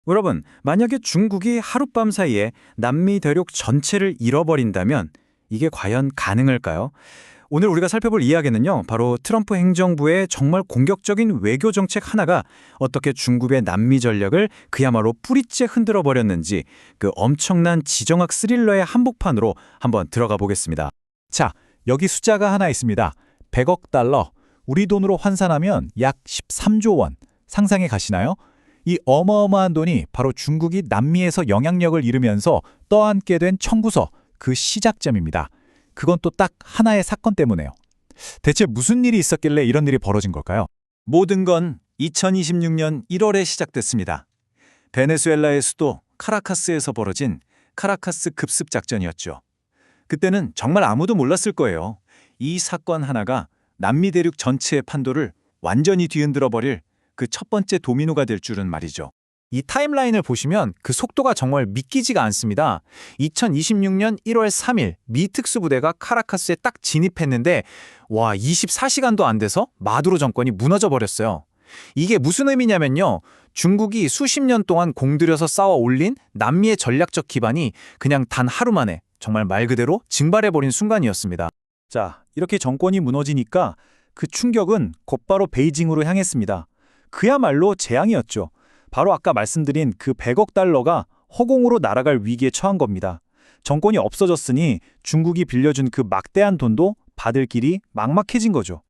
여러분, 만약에 중국이 하룻밤 사이에 남미 대륙 전체를 잃어버린다면 이게 과연 가능할까요? 오늘 우리가 살펴볼 이야기는요, 바로 트럼프 행정부의 정말 공격적인 외교 정책 하나가 어떻게 중국의 남미 전략을 그야말로 뿌리째 흔들어 버렸는지 그 엄청난 지정학 스릴러의 한복판으로 한번 들어가 보겠습니다. 자, 여기 숫자가 하나 있습니다. 100억 달러. 우리 돈으로 환산하면 약 13조 원. 상상해 가시나요? 이 어마어마한 돈이 바로 중국이 남미에서 영향력을 잃으면서 떠안게 된 청구서, 그 시작점입니다. 그건 또 딱 하나의 사건 때문에요. 대체 무슨 일이 있었길래 이런 일이 벌어진 걸까요? 모든 건 2026년 1월에 시작됐습니다. 베네수엘라의 수도 카라카스에서 벌어진 카라카스 급습 작전이었죠. 그때는 정말 아무도 몰랐을 거예요. 이 사건 하나가 남미 대륙 전체의 판도를 완전히 뒤흔들어 버릴 그 첫 번째 도미노가 될 줄은 말이죠. 이 타임라인을 보시면 그 속도가 정말 믿기지가 않습니다. 2026년 1월 3일 미 특수부대가 카라카스에 딱 진입했는데 24시간도 안 돼서 마두로 정권이 무너져 버렸어요. 이게 무슨 의미냐면요. 중국이 수십 년 동안 공들여서 쌓아 올린 남미의 전략적 기반이 그냥 단 하루 만에 정말 말 그대로 증발해버린 순간이었습니다. 자, 이렇게 정권이 무너지니까 그 충격은 곧바로 베이징으로 향했습니다. 그야말로 재앙이었죠. 바로 아까 말씀드린 그 100억 달러가 허공으로 날아갈 위기에 처한 겁니다. 정권이 없어졌으니 중국이 빌려준 그 막대한 돈도 받을 길이 막막해진 거죠.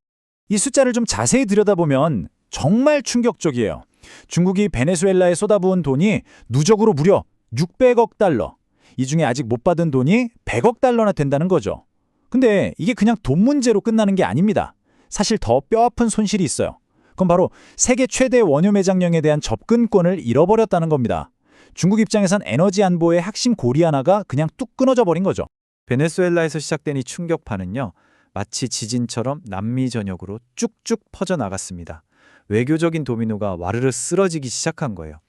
이 숫자를 좀 자세히 들여다보면 정말 충격적이에요. 중국이 베네수엘라에 쏟아부은 돈이 누적으로 무려 600억 달러. 이 중에 아직 못 받은 돈이 100억 달러나 된다는 거죠. 근데 이게 그냥 돈 문제로 끝나는 게 아닙니다. 사실 더 뼈아픈 손실이 있어요. 그건 바로 세계 최대 원유 매장량에 대한 접근권을 잃어버렸다는 겁니다. 중국 입장에선 에너지 안보의 핵심 고리 하나가 그냥 뚝 끊어져 버린 거죠. 베네수엘라에서 시작된 이 충격파는요, 마치 지진처럼 남미 전역으로 쭉쭉 퍼져나갔습니다. 외교적인 도미노가 와르르 쓰러지기 시작한 거예요.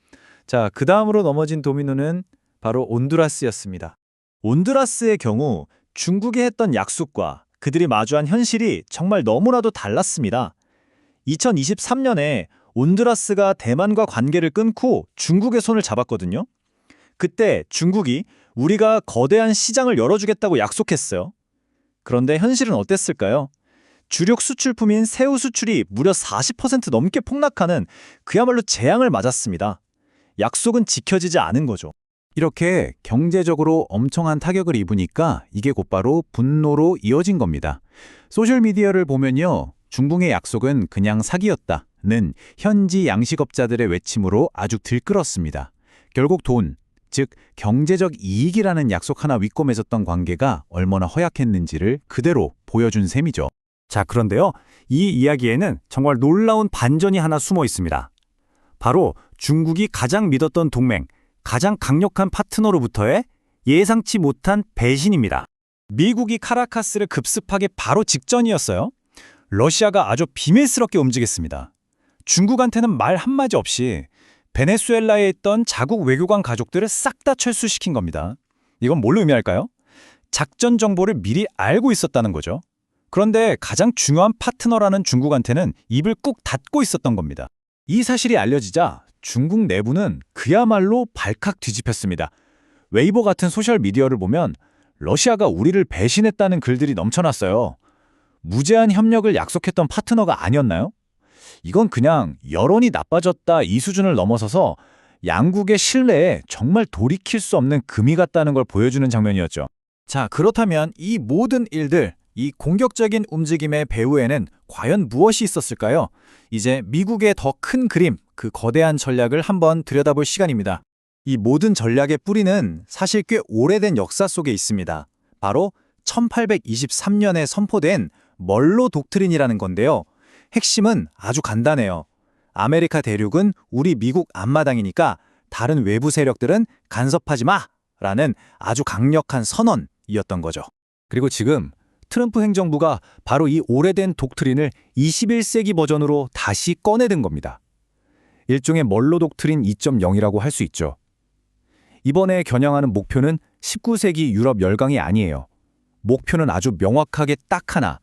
자, 그 다음으로 넘어진 도미노는 바로 온두라스였습니다. 온두라스의 경우 중국이 했던 약속과 그들이 마주한 현실이 정말 너무나도 달랐습니다. 2023년에 온두라스가 대만과 관계를 끊고 중국의 손을 잡았거든요. 그때 중국이 우리가 거대한 시장을 열어주겠다고 약속했어요. 그런데 현실은 어땠을까요? 주력 수출품인 새우 수출이 무려 40% 넘게 폭락하는 그야말로 재앙을 맞았습니다. 약속은 지켜지지 않은 거죠. 이렇게 경제적으로 엄청난 타격을 입으니까 이게 곧바로 분노로 이어진 겁니다. 소셜미디어를 보면요. 중국의 약속은 그냥 사기였다는 현지 양식업자들의 외침으로 아주 들끓었습니다. 결국 돈, 즉 경제적 이익이라는 약속 하나 윗고 맺었던 관계가 얼마나 허약했는지를 그대로 보여준 셈이죠. 자, 그런데요. 이 이야기에는 정말 놀라운 반전이 하나 숨어 있습니다. 바로 중국이 가장 믿었던 동맹, 가장 강력한 파트너로부터의 예상치 못한 배신입니다. 미국이 카라카스를 급습하기 바로 직전이었어요. 러시아가 아주 비밀스럽게 움직였습니다. 중국한테는 말 한마디 없이 베네수엘라에 있던 자국 외교관 가족들을 싹 다 철수시킨 겁니다. 이건 뭘 의미할까요? 작전 정보를 미리 알고 있었다는 거죠. 그런데 가장 중요한 파트너라는 중국한테는 입을 꾹 닫고 있었던 겁니다. 이 사실이 알려지자 중국 내부는 그야말로 발칵 뒤집혔습니다. 웨이보 같은 소셜미디어를 보면 러시아가 우리를 배신했다는 글들이 넘쳐났어요. 무제한 협력을 약속했던 파트너가 아니었나요? 이건 그냥 여론이 나빠졌다 이 수준을 넘어서서 양국의 신뢰에 정말 돌이킬 수 없는 금이 갔다는 걸 보여주는 장면이었죠. 자, 그렇다면 이 모든 일들, 이 공격적인 움직임의 배후에는 과연 무엇이 있었을까요? 이제 미국의 더 큰 그림, 그 거대한 전략을 한번 들여다볼 시간입니다. 이 모든 전략의 뿌리는 사실 꽤 오래된 역사 속에 있습니다. 바로 1823년에 선포된 멀로 독트린이라는 건데요. 핵심은 아주 간단해요. 아메리카 대륙은 우리 미국 앞마당이니까 다른 외부 세력들은 간섭하지 마라는 아주 강력한 선언이었던 거죠. 그리고 지금 트럼프 행정부가 바로 이 오래된 독트린을 21세기 버전으로 다시 꺼내든 겁니다. 일종의 멀로 독트린 2.0이라고 할 수 있죠. 이번에 겨냥하는 목표는 19세기 유럽 열강이 아니에요. 목표는 아주 명확하게 딱 하나.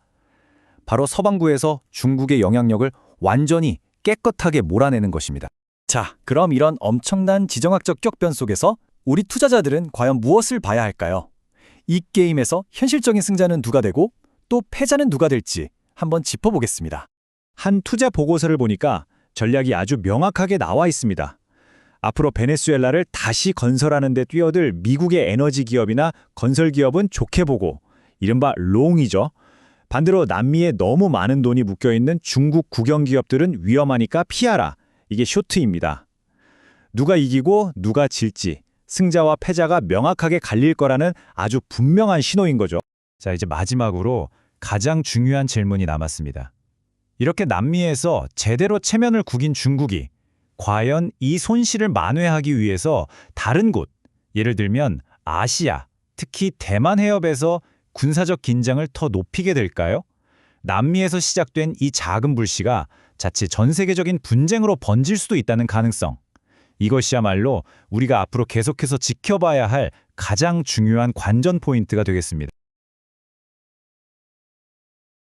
바로 서방부에서 중국의 영향력을 완전히 깨끗하게 몰아내는 것입니다. 자, 그럼 이런 엄청난 지정학적 격변 속에서 우리 투자자들은 과연 무엇을 봐야 할까요? 이 게임에서 현실적인 승자는 누가 되고 또 패자는 누가 될지 한번 짚어보겠습니다. 한 투자 보고서를 보니까 전략이 아주 명확하게 나와 있습니다. 앞으로 베네수엘라를 다시 건설하는 데 뛰어들 미국의 에너지 기업이나 건설 기업은 좋게 보고, 이른바 롱이죠. 반대로 남미에 너무 많은 돈이 묶여있는 중국 국영 기업들은 위험하니까 피하라. 이게 쇼트입니다. 누가 이기고 누가 질지, 승자와 패자가 명확하게 갈릴 거라는 아주 분명한 신호인 거죠. 자, 이제 마지막으로 가장 중요한 질문이 남았습니다. 이렇게 남미에서 제대로 체면을 구긴 중국이 과연 이 손실을 만회하기 위해서 다른 곳, 예를 들면 아시아, 특히 대만 해협에서 군사적 긴장을 더 높이게 될까요? 남미에서 시작된 이 작은 불씨가 자칫 전 세계적인 분쟁으로 번질 수도 있다는 가능성. 이것이야말로 우리가 앞으로 계속해서 지켜봐야 할 가장 중요한 관전 포인트가 되겠습니다.